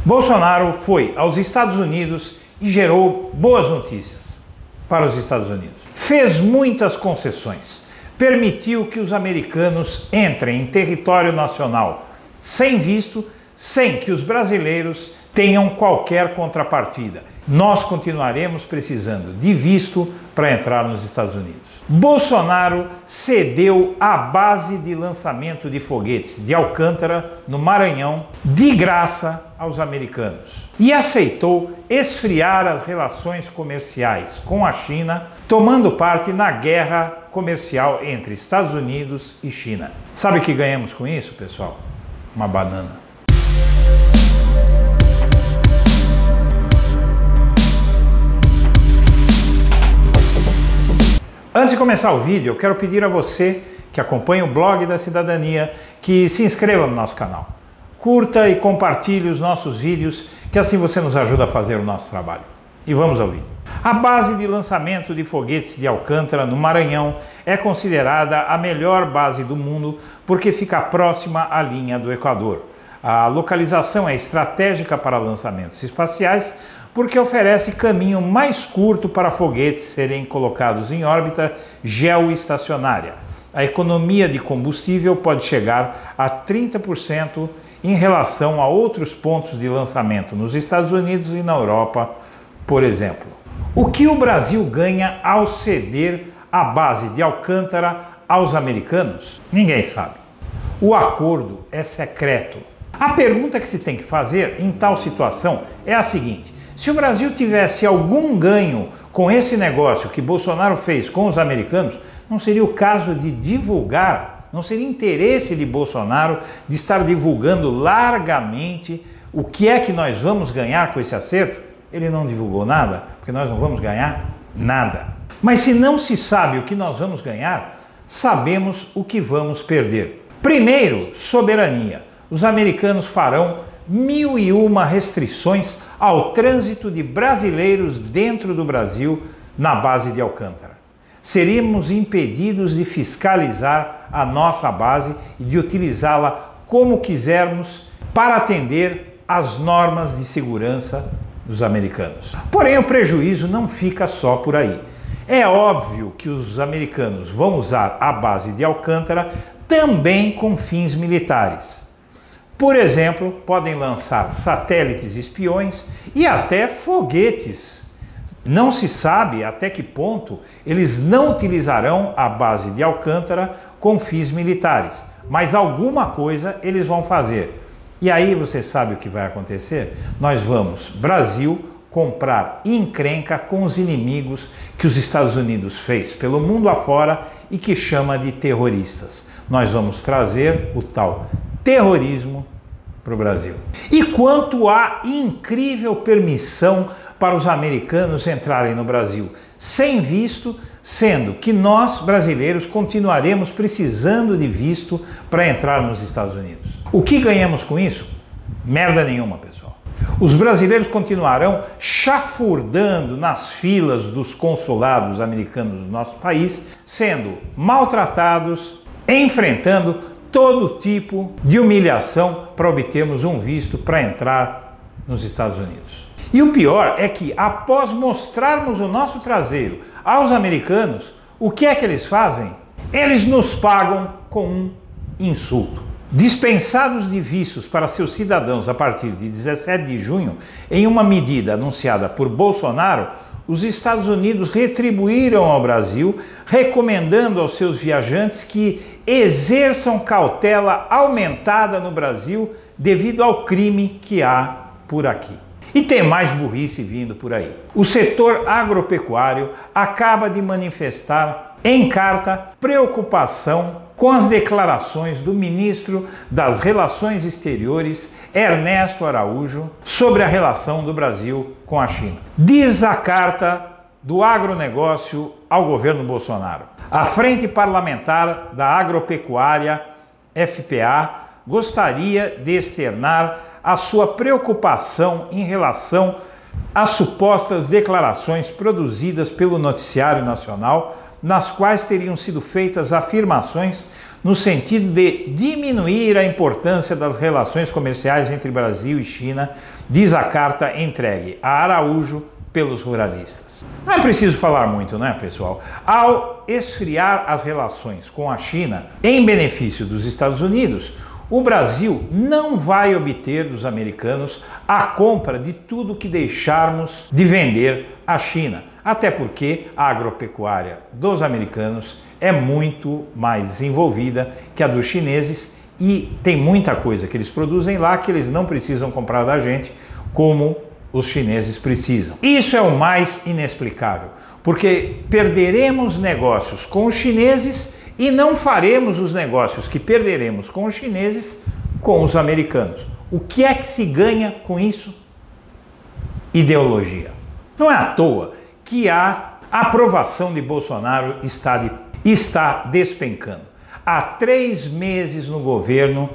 Bolsonaro foi aos Estados Unidos e gerou boas notícias para os Estados Unidos. Fez muitas concessões, permitiu que os americanos entrem em território nacional sem visto, sem que os brasileiros tenham qualquer contrapartida. Nós continuaremos precisando de visto para entrar nos Estados Unidos. Bolsonaro cedeu a base de lançamento de foguetes de Alcântara, no Maranhão, de graça aos americanos. E aceitou esfriar as relações comerciais com a China, tomando parte na guerra comercial entre Estados Unidos e China. Sabe o que ganhamos com isso, pessoal? Uma banana. Antes de começar o vídeo, eu quero pedir a você que acompanha o Blog da Cidadania que se inscreva no nosso canal. Curta e compartilhe os nossos vídeos, que assim você nos ajuda a fazer o nosso trabalho. E vamos ao vídeo. A base de lançamento de foguetes de Alcântara, no Maranhão, é considerada a melhor base do mundo porque fica próxima à linha do Equador. A localização é estratégica para lançamentos espaciais porque oferece caminho mais curto para foguetes serem colocados em órbita geoestacionária. A economia de combustível pode chegar a 30% em relação a outros pontos de lançamento nos Estados Unidos e na Europa, por exemplo. O que o Brasil ganha ao ceder a base de Alcântara aos americanos? Ninguém sabe. O acordo é secreto. A pergunta que se tem que fazer em tal situação é a seguinte: se o Brasil tivesse algum ganho com esse negócio que Bolsonaro fez com os americanos, não seria o caso de divulgar, não seria interesse de Bolsonaro de estar divulgando largamente o que é que nós vamos ganhar com esse acerto? Ele não divulgou nada, porque nós não vamos ganhar nada. Mas se não se sabe o que nós vamos ganhar, sabemos o que vamos perder. Primeiro, soberania. Os americanos farão 1001 restrições ao trânsito de brasileiros dentro do Brasil na base de Alcântara. Seríamos impedidos de fiscalizar a nossa base e de utilizá-la como quisermos para atender às normas de segurança dos americanos. Porém, o prejuízo não fica só por aí. É óbvio que os americanos vão usar a base de Alcântara também com fins militares. Por exemplo, podem lançar satélites espiões e até foguetes. Não se sabe até que ponto eles não utilizarão a base de Alcântara com fins militares, mas alguma coisa eles vão fazer. E aí você sabe o que vai acontecer? Nós vamos, Brasil, comprar encrenca com os inimigos que os Estados Unidos fez pelo mundo afora e que chama de terroristas. Nós vamos trazer o tal terrorismo para o Brasil. E quanto à incrível permissão para os americanos entrarem no Brasil sem visto, sendo que nós, brasileiros, continuaremos precisando de visto para entrar nos Estados Unidos. O que ganhamos com isso? Merda nenhuma, pessoal. Os brasileiros continuarão chafurdando nas filas dos consulados americanos do nosso país, sendo maltratados, enfrentando todo tipo de humilhação para obtermos um visto para entrar nos Estados Unidos. E o pior é que, após mostrarmos o nosso traseiro aos americanos, o que é que eles fazem? Eles nos pagam com um insulto. Dispensados de vistos para seus cidadãos a partir de 17 de junho, em uma medida anunciada por Bolsonaro, os Estados Unidos retribuíram ao Brasil, recomendando aos seus viajantes que exerçam cautela aumentada no Brasil devido ao crime que há por aqui. E tem mais burrice vindo por aí. O setor agropecuário acaba de manifestar em carta preocupação com as declarações do ministro das Relações Exteriores, Ernesto Araújo, sobre a relação do Brasil com a China. Diz a carta do agronegócio ao governo Bolsonaro: a Frente Parlamentar da Agropecuária, FPA, gostaria de externar a sua preocupação em relação às supostas declarações produzidas pelo Noticiário Nacional nas quais teriam sido feitas afirmações no sentido de diminuir a importância das relações comerciais entre Brasil e China, diz a carta entregue a Araújo pelos ruralistas. Não é preciso falar muito, né, pessoal? Ao esfriar as relações com a China em benefício dos Estados Unidos, o Brasil não vai obter dos americanos a compra de tudo que deixarmos de vender à China, até porque a agropecuária dos americanos é muito mais desenvolvida que a dos chineses e tem muita coisa que eles produzem lá que eles não precisam comprar da gente, como os chineses precisam. Isso é o mais inexplicável, porque perderemos negócios com os chineses e não faremos os negócios que perderemos com os chineses com os americanos. O que é que se ganha com isso? Ideologia. Não é à toa que a aprovação de Bolsonaro está despencando. Há 3 meses no governo,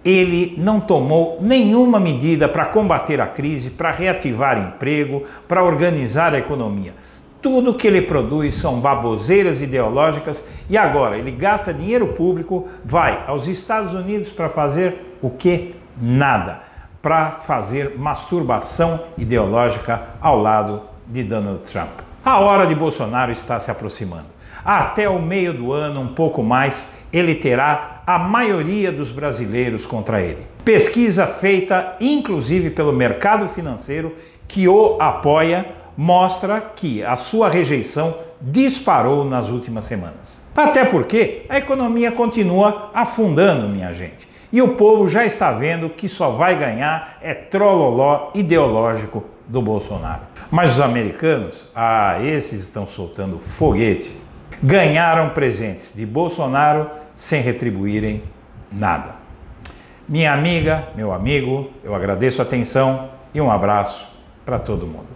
ele não tomou nenhuma medida para combater a crise, para reativar emprego, para organizar a economia. Tudo que ele produz são baboseiras ideológicas e agora ele gasta dinheiro público, vai aos Estados Unidos para fazer o quê? Nada. Para fazer masturbação ideológica ao lado de Donald Trump. A hora de Bolsonaro está se aproximando. Até o meio do ano, um pouco mais, ele terá a maioria dos brasileiros contra ele. Pesquisa feita inclusive pelo mercado financeiro que o apoia mostra que a sua rejeição disparou nas últimas semanas. Até porque a economia continua afundando, minha gente. E o povo já está vendo que só vai ganhar trololó ideológico do Bolsonaro. Mas os americanos, esses estão soltando foguete. Ganharam presentes de Bolsonaro sem retribuírem nada. Minha amiga, meu amigo, eu agradeço a atenção e um abraço para todo mundo.